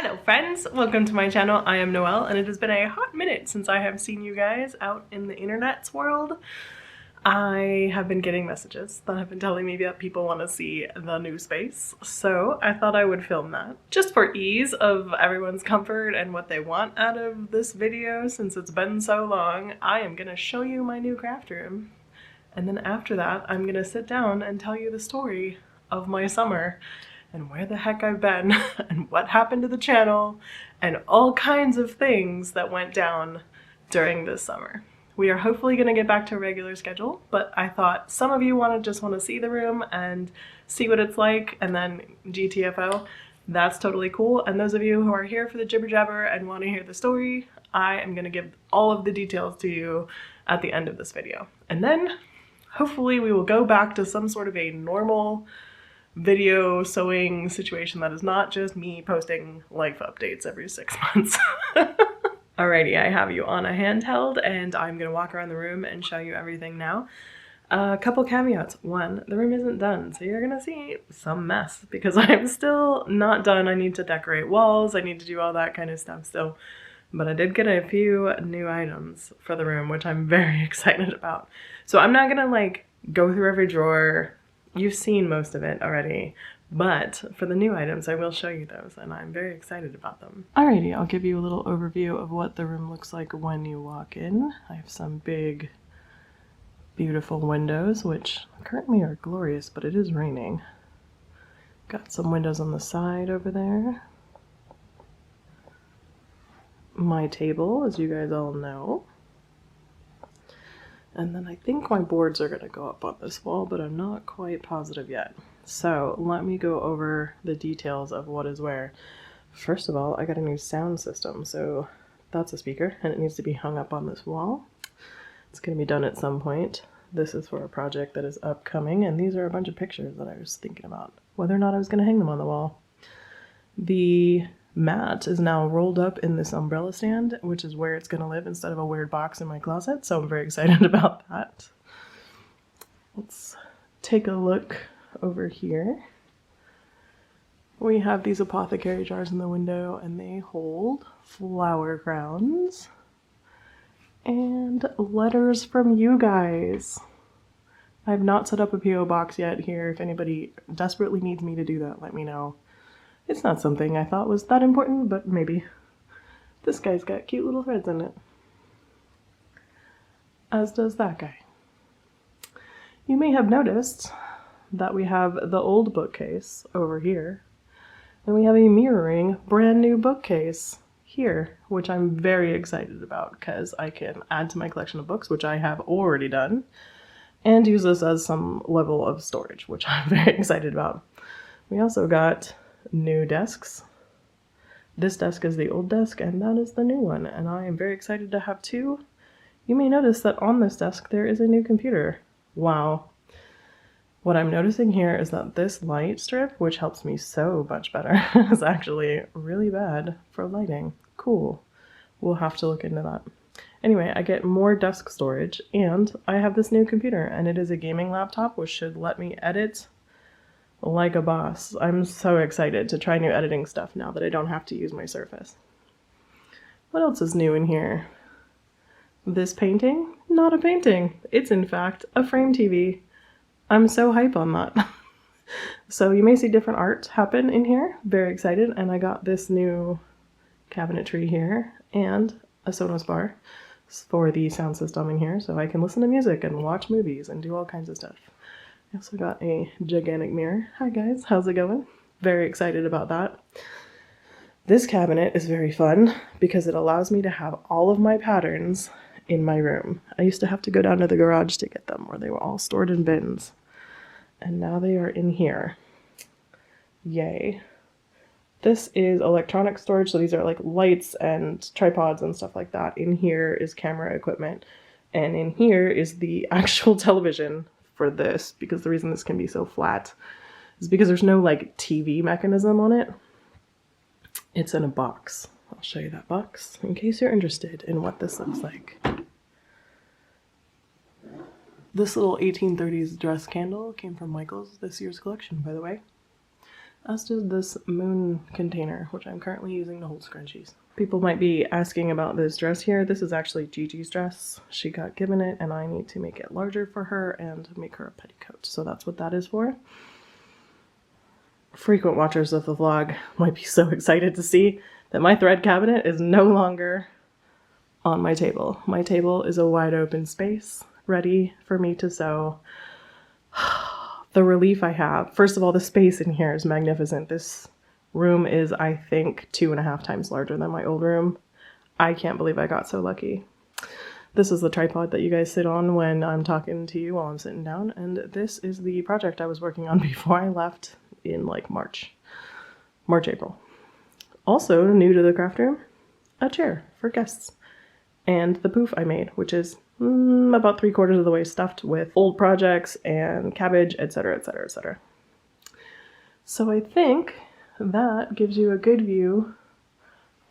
Hello friends, welcome to my channel. I am Noelle and it has been a hot minute since I have seen you guys out in the internet's world. I have been getting messages that have been telling me that people want to see the new space, so I thought I would film that. Just for ease of everyone's comfort and what they want out of this video, since it's been so long, I am going to show you my new craft room. And then after that, I'm going to sit down and tell you the story of my summer and where the heck I've been and what happened to the channel and all kinds of things that went down during this summer. We are hopefully going to get back to a regular schedule, but I thought some of you just want to see the room and see what it's like and then GTFO. That's totally cool. And those of you who are here for the jibber jabber and want to hear the story, I am going to give all of the details to you at the end of this video. And then hopefully we will go back to some sort of a normal video sewing situation that is not just me posting life updates every 6 months. Alrighty, I have you on a handheld and I'm gonna walk around the room and show you everything now. A couple caveats. One, the room isn't done, so you're gonna see some mess because I'm still not done. I need to decorate walls, I need to do all that kind of stuff still. But I did get a few new items for the room, which I'm very excited about. So I'm not gonna like go through every drawer. You've seen most of it already, but for the new items, I will show you those, and I'm very excited about them. Alrighty, I'll give you a little overview of what the room looks like when you walk in. I have some big, beautiful windows, which currently are glorious, but it is raining. Got some windows on the side over there. My table, as you guys all know. And then I think my boards are gonna go up on this wall, but I'm not quite positive yet. So let me go over the details of what is where. First of all, I got a new sound system. So that's a speaker and it needs to be hung up on this wall. It's gonna be done at some point. This is for a project that is upcoming, and these are a bunch of pictures that I was thinking about whether or not I was gonna hang them on the wall. The mat is now rolled up in this umbrella stand, which is where it's going to live instead of a weird box in my closet, so I'm very excited about that. Let's take a look over here. We have these apothecary jars in the window, and they hold flower crowns and letters from you guys. I have not set up a PO box yet here. If anybody desperately needs me to do that, let me know. It's not something I thought was that important, but maybe. This guy's got cute little threads in it. As does that guy. You may have noticed that we have the old bookcase over here, and we have a mirroring brand new bookcase here, which I'm very excited about because I can add to my collection of books, which I have already done, and use this as some level of storage, which I'm very excited about. We also got new desks. This desk is the old desk and that is the new one, and I am very excited to have two. You may notice that on this desk there is a new computer. Wow. What I'm noticing here is that this light strip, which helps me so much better, is actually really bad for lighting. Cool. We'll have to look into that. Anyway, I get more desk storage and I have this new computer, and it is a gaming laptop which should let me edit like a boss. I'm so excited to try new editing stuff now that I don't have to use my Surface. What else is new in here? This painting? Not a painting. It's in fact a frame TV. I'm so hype on that. So you may see different art happen in here. Very excited. And I got this new cabinetry here and a Sonos bar for the sound system in here, so I can listen to music and watch movies and do all kinds of stuff. I also got a gigantic mirror. Hi guys, how's it going? Very excited about that. This cabinet is very fun because it allows me to have all of my patterns in my room. I used to have to go down to the garage to get them, where they were all stored in bins. And now they are in here. Yay. This is electronic storage, so these are like lights and tripods and stuff like that. In here is camera equipment. And in here is the actual television for this, because the reason this can be so flat is because there's no like TV mechanism on it. It's in a box. I'll show you that box in case you're interested in what this looks like. This little 1830s dress candle came from Michael's this year's collection, by the way. as did this moon container, which I'm currently using to hold scrunchies. People might be asking about this dress here. This is actually Gigi's dress. She got given it and I need to make it larger for her and make her a petticoat. So that's what that is for. Frequent watchers of the vlog might be so excited to see that my thread cabinet is no longer on my table. My table is a wide open space ready for me to sew. The relief I have. First of all, the space in here is magnificent. This room is, I think, 2.5 times larger than my old room. I can't believe I got so lucky. This is the tripod that you guys sit on when I'm talking to you while I'm sitting down, and this is the project I was working on before I left in like March, April. Also new to the craft room, a chair for guests, and the poof I made, which is about 3/4 of the way stuffed with old projects and cabbage, etc., etc., etc. So I think that gives you a good view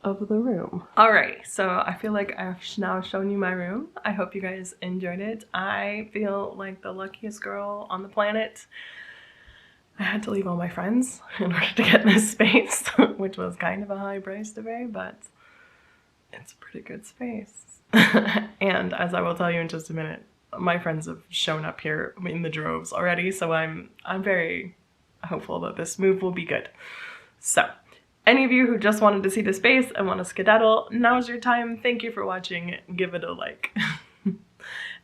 of the room. Alright, so I feel like I've now shown you my room. I hope you guys enjoyed it. I feel like the luckiest girl on the planet. I had to leave all my friends in order to get this space, which was kind of a high price to pay, but it's a pretty good space. And as I will tell you in just a minute, my friends have shown up here in the droves already, so I'm very hopeful that this move will be good. So, any of you who just wanted to see the space and want to skedaddle, now's your time. Thank you for watching. Give it a like.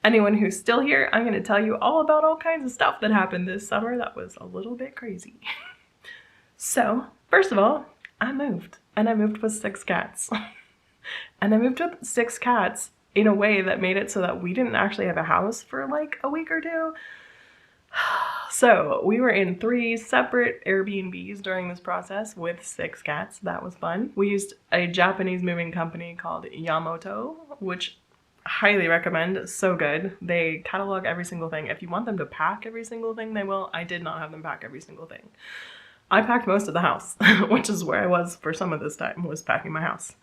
Anyone who's still here, I'm going to tell you all about all kinds of stuff that happened this summer that was a little bit crazy. So, first of all, I moved. And I moved with 6 cats. And I moved with 6 cats in a way that made it so that we didn't actually have a house for like a week or 2. So we were in 3 separate Airbnbs during this process with 6 cats. That was fun. We used a Japanese moving company called Yamato, which I highly recommend. So good. They catalog every single thing. If you want them to pack every single thing, they will. I did not have them pack every single thing. I packed most of the house, which is where I was for some of this time, was packing my house.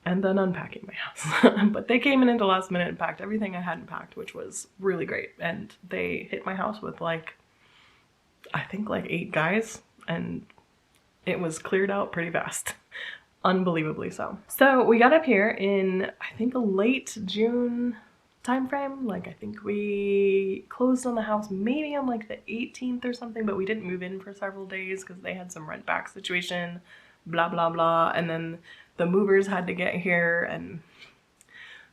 And then unpacking my house. But they came in at the last minute and packed everything I hadn't packed, which was really great. And they hit my house with like, I think like 8 guys, and it was cleared out pretty fast. Unbelievably so. So we got up here in, I think, a late June time frame. Like, I think we closed on the house maybe on like the 18th or something, but we didn't move in for several days because they had some rent back situation, blah, blah, blah. And then the movers had to get here and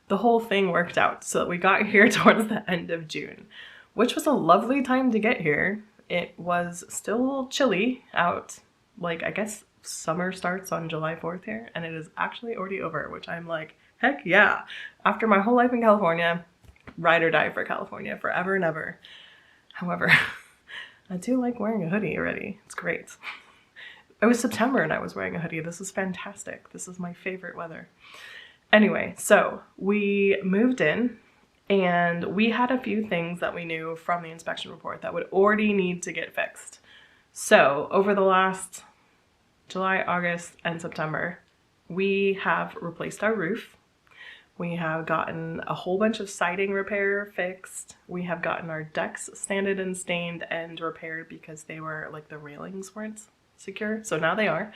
the whole thing worked out. So we got here towards the end of June, which was a lovely time to get here. It was still chilly out. Like, I guess summer starts on July 4th here, and it is actually already over, which I'm like, heck yeah. After my whole life in California, ride or die for California, forever and ever. However, I do like wearing a hoodie already. It's great. It was September and I was wearing a hoodie. This is fantastic. This is my favorite weather. Anyway, so we moved in and we had a few things that we knew from the inspection report that would already need to get fixed. So over the last July, August, and September, we have replaced our roof. We have gotten a whole bunch of siding repair fixed. We have gotten our decks sanded and stained and repaired because they were like the railings weren't secure. So now they are,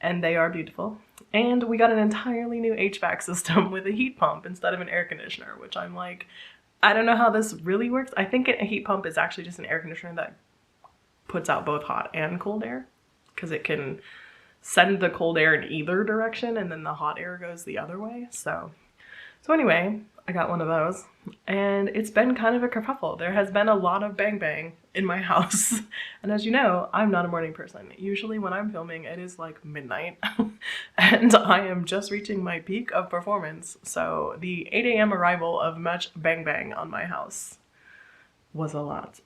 and they are beautiful. And we got an entirely new HVAC system with a heat pump instead of an air conditioner, which I'm like, I don't know how this really works. I think a heat pump is actually just an air conditioner that puts out both hot and cold air because it can send the cold air in either direction and then the hot air goes the other way. So anyway, I got one of those and it's been kind of a kerfuffle. There has been a lot of bang bang in my house. And as you know, I'm not a morning person. Usually when I'm filming, it is like midnight and I am just reaching my peak of performance. So the 8 a.m. arrival of much bang bang on my house was a lot.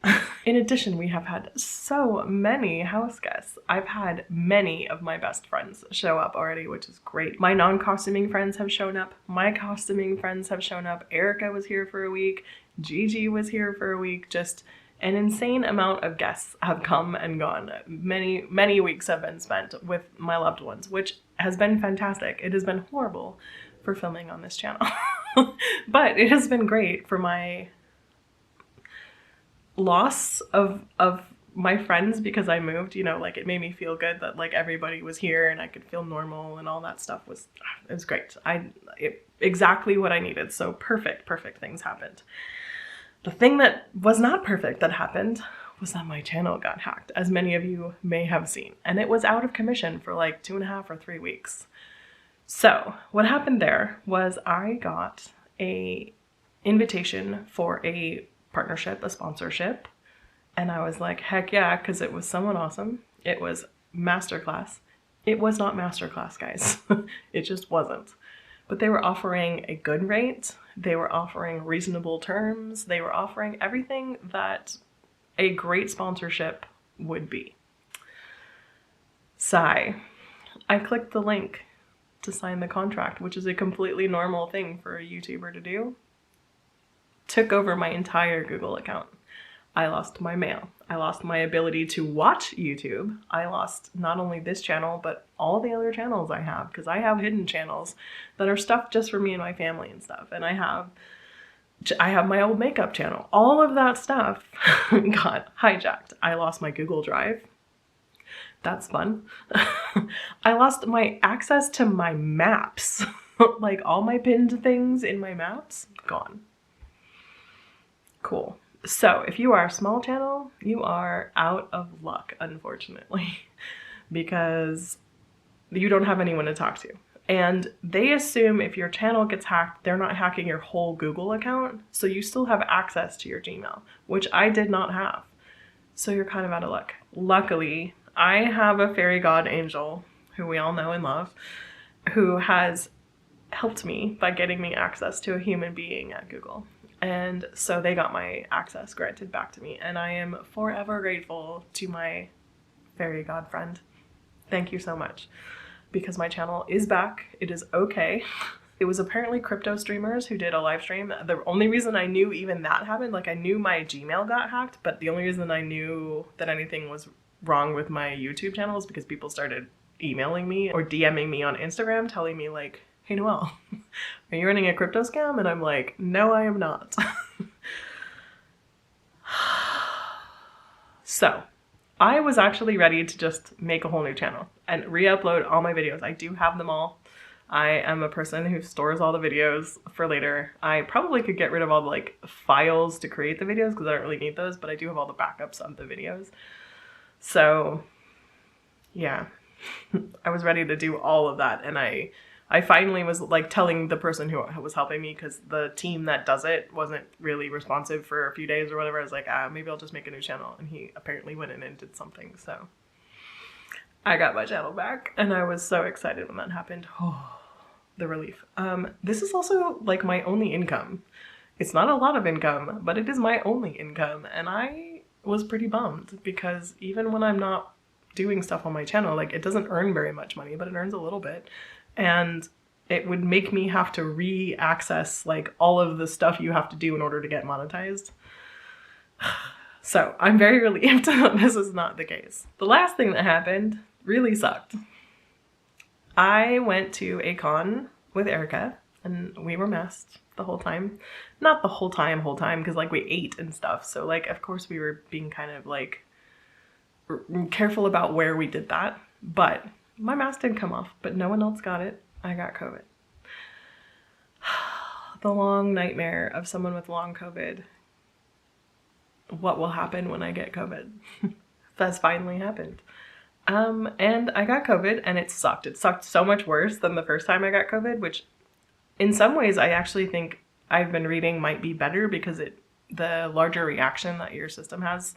In addition, we have had so many house guests. I've had many of my best friends show up already, which is great. My non-costuming friends have shown up. My costuming friends have shown up. Erica was here for a week. Gigi was here for a week. Just an insane amount of guests have come and gone. Many, many weeks have been spent with my loved ones, which has been fantastic. It has been horrible for filming on this channel, but it has been great for my loss of my friends, because I moved, you know, like it made me feel good that like everybody was here and I could feel normal and all that stuff it was great. Exactly what I needed. So perfect things happened. The thing that was not perfect that happened was that my channel got hacked, as many of you may have seen, and it was out of commission for like 2.5 or 3 weeks. So what happened there was I got a invitation for a partnership, a sponsorship, and I was like, heck yeah, because it was someone awesome. It was masterclass. It was not masterclass, guys. It just wasn't. But they were offering a good rate. They were offering reasonable terms. They were offering everything that a great sponsorship would be. Sigh. I clicked the link to sign the contract, which is a completely normal thing for a YouTuber to do. Took over my entire Google account. I lost my mail. I lost my ability to watch YouTube. I lost not only this channel, but all the other channels I have, because I have hidden channels that are stuff just for me and my family and stuff. And I have my old makeup channel. All of that stuff got hijacked. I lost my Google Drive. That's fun. I lost my access to my maps. Like all my pinned things in my maps, gone. Cool. So if you are a small channel, you are out of luck, unfortunately, because you don't have anyone to talk to. And they assume if your channel gets hacked, they're not hacking your whole Google account. So you still have access to your Gmail, which I did not have. So you're kind of out of luck. Luckily, I have a fairy god angel who we all know and love, who has helped me by getting me access to a human being at Google. And so they got my access granted back to me. And I am forever grateful to my fairy god friend. Thank you so much. Because my channel is back. It is okay. It was apparently crypto streamers who did a live stream. The only reason I knew even that happened, like I knew my Gmail got hacked, but the only reason I knew that anything was wrong with my YouTube channel is because people started emailing me or DMing me on Instagram telling me like, hey Noelle, are you running a crypto scam? And I'm like, no, I am not. So I was actually ready to just make a whole new channel and re-upload all my videos. I do have them all. I am a person who stores all the videos for later. I probably could get rid of all the like files to create the videos because I don't really need those, but I do have all the backups of the videos. So yeah, I was ready to do all of that. And I finally was like telling the person who was helping me, because the team that does it wasn't really responsive for a few days or whatever. I was like, maybe I'll just make a new channel. And he apparently went in and did something. So I got my channel back and I was so excited when that happened. Oh, the relief. This is also like my only income. It's not a lot of income, but it is my only income. And I was pretty bummed because even when I'm not doing stuff on my channel, like it doesn't earn very much money, but it earns a little bit. And it would make me have to re-access like all of the stuff you have to do in order to get monetized. So I'm very relieved that this is not the case. The last thing that happened really sucked. I went to a con with Erica and we were masked the whole time. Not the whole time, because like we ate and stuff. So like, of course we were being kind of like careful about where we did that, but my mask didn't come off, but no one else got it. I got COVID. The long nightmare of someone with long COVID. What will happen when I get COVID? That's finally happened. And I got COVID and it sucked. It sucked so much worse than the first time I got COVID, which in some ways I actually think I've been reading might be better because the larger reaction that your system has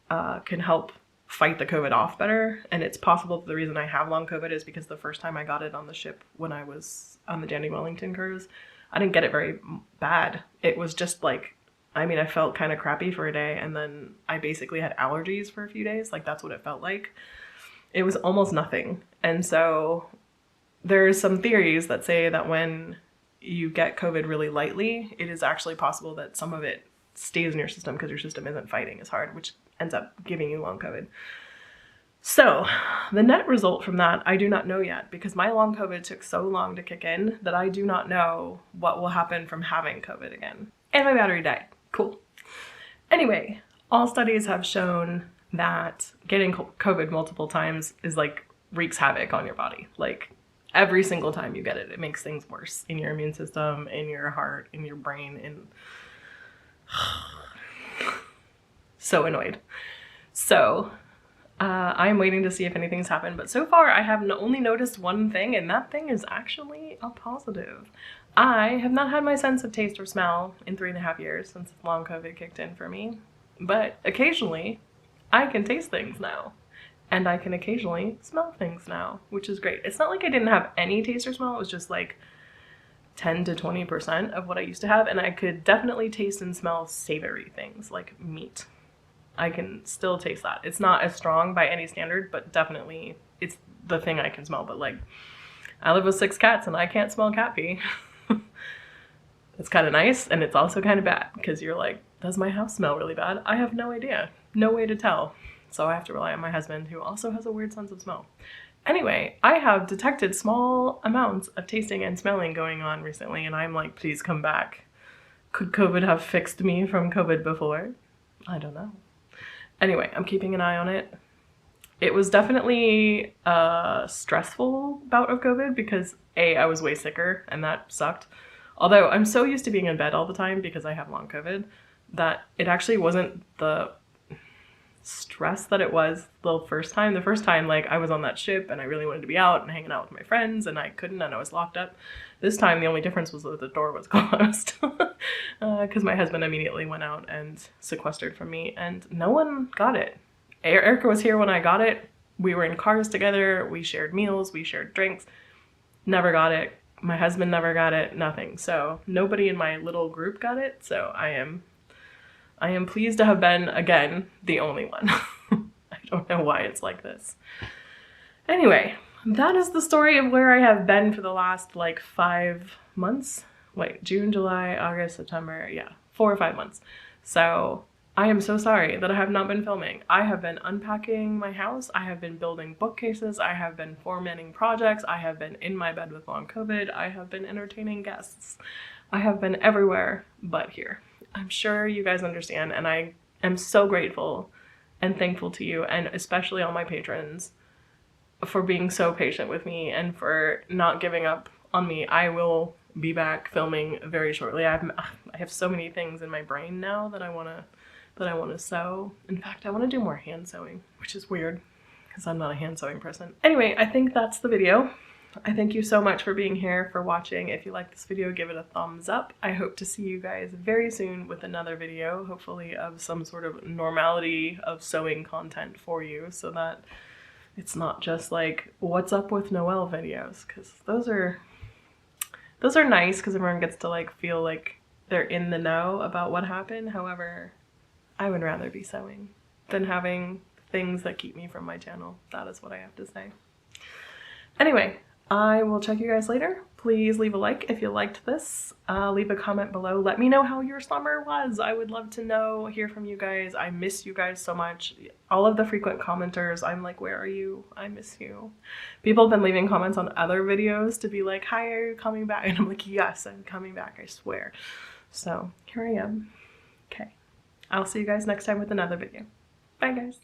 can help fight the COVID off better. And it's possible that the reason I have long COVID is because the first time I got it on the ship when I was on the Jenny Wellington cruise, I didn't get it very bad. It was just like, I mean, I felt kind of crappy for a day and then I basically had allergies for a few days. Like that's what it felt like. It was almost nothing. And so there's some theories that say that when you get COVID really lightly, it is actually possible that some of it stays in your system because your system isn't fighting as hard, which ends up giving you long COVID. So the net result from that, I do not know yet because my long COVID took so long to kick in that I do not know what will happen from having COVID again. And my battery died. Cool. Anyway, all studies have shown that getting COVID multiple times is like wreaks havoc on your body. Like every single time you get it, it makes things worse in your immune system, in your heart, in your brain, in so annoyed. So I'm waiting to see if anything's happened, but so far I have only noticed one thing, and that thing is actually a positive. I have not had my sense of taste or smell in 3.5 years since long COVID kicked in for me, but occasionally I can taste things now, and I can occasionally smell things now, which is great. It's not like I didn't have any taste or smell, it was just like 10 to 20% of what I used to have, and I could definitely taste and smell savory things like meat. I can still taste that. It's not as strong by any standard, but definitely it's the thing I can smell. But like, I live with 6 cats and I can't smell cat pee. It's kind of nice, and it's also kind of bad because you're like, does my house smell really bad? I have no idea. No way to tell. So I have to rely on my husband, who also has a weird sense of smell. Anyway, I have detected small amounts of tasting and smelling going on recently, and I'm like, please come back. Could COVID have fixed me from COVID before? I don't know. Anyway, I'm keeping an eye on it. It was definitely a stressful bout of COVID because I was way sicker and that sucked. Although I'm so used to being in bed all the time because I have long COVID that it actually wasn't the stress that it was the first time. The first time, like, I was on that ship and I really wanted to be out and hanging out with my friends and I couldn't, and I was locked up. This time, the only difference was that the door was closed because my husband immediately went out and sequestered from me, and no one got it. Erica was here when I got it. We were in cars together. We shared meals. We shared drinks. Never got it. My husband never got it. Nothing. So nobody in my little group got it. So I am pleased to have been, again, the only one. I don't know why it's like this. Anyway, that is the story of where I have been for the last, like, 5 months. Wait, June, July, August, September, yeah, 4 or 5 months. So I am so sorry that I have not been filming. I have been unpacking my house. I have been building bookcases. I have been formatting projects. I have been in my bed with long COVID. I have been entertaining guests. I have been everywhere but here. I'm sure you guys understand, and I am so grateful and thankful to you, and especially all my patrons, for being so patient with me and for not giving up on me. I will be back filming very shortly. I have so many things in my brain now that I want to sew. In fact, I want to do more hand sewing, which is weird because I'm not a hand sewing person. Anyway, I think that's the video. I thank you so much for being here, for watching. If you like this video, give it a thumbs up. I hope to see you guys very soon with another video, hopefully of some sort of normality of sewing content for you, so that it's not just like what's up with Noel videos, because those are nice because everyone gets to like feel like they're in the know about what happened. However, I would rather be sewing than having things that keep me from my channel. That is what I have to say. Anyway, I will check you guys later. Please leave a like if you liked this. Leave a comment below. Let me know how your summer was. I would love to know, hear from you guys. I miss you guys so much. All of the frequent commenters, I'm like, where are you? I miss you. People have been leaving comments on other videos to be like, hi, are you coming back? And I'm like, yes, I'm coming back, I swear. So here I am. Okay. I'll see you guys next time with another video. Bye, guys.